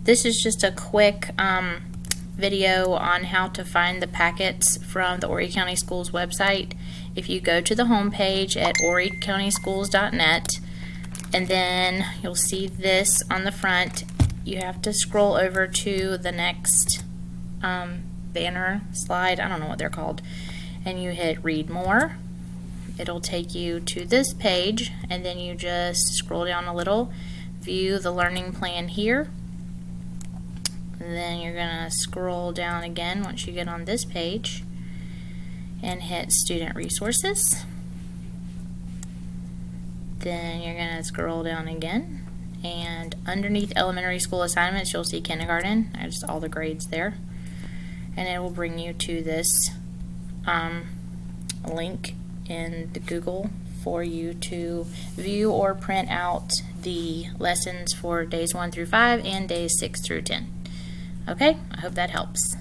This is just a quick video on how to find the packets from the Horry County Schools website. If you go to the home page at horrycountyschools.net, and then you'll see this on the front, you have to scroll over to the next banner slide, I don't know what they're called, and you hit read more. It'll take you to this page, and then you just scroll down a little, view the learning plan here, and then you're gonna scroll down again once you get on this page and hit student resources. Then you're gonna scroll down again, and underneath elementary school assignments you'll see kindergarten. There's all the grades there, and it will bring you to this link in the Google for you to view or print out the lessons for days 1 through 5 and days 6 through 10. Okay, I hope that helps.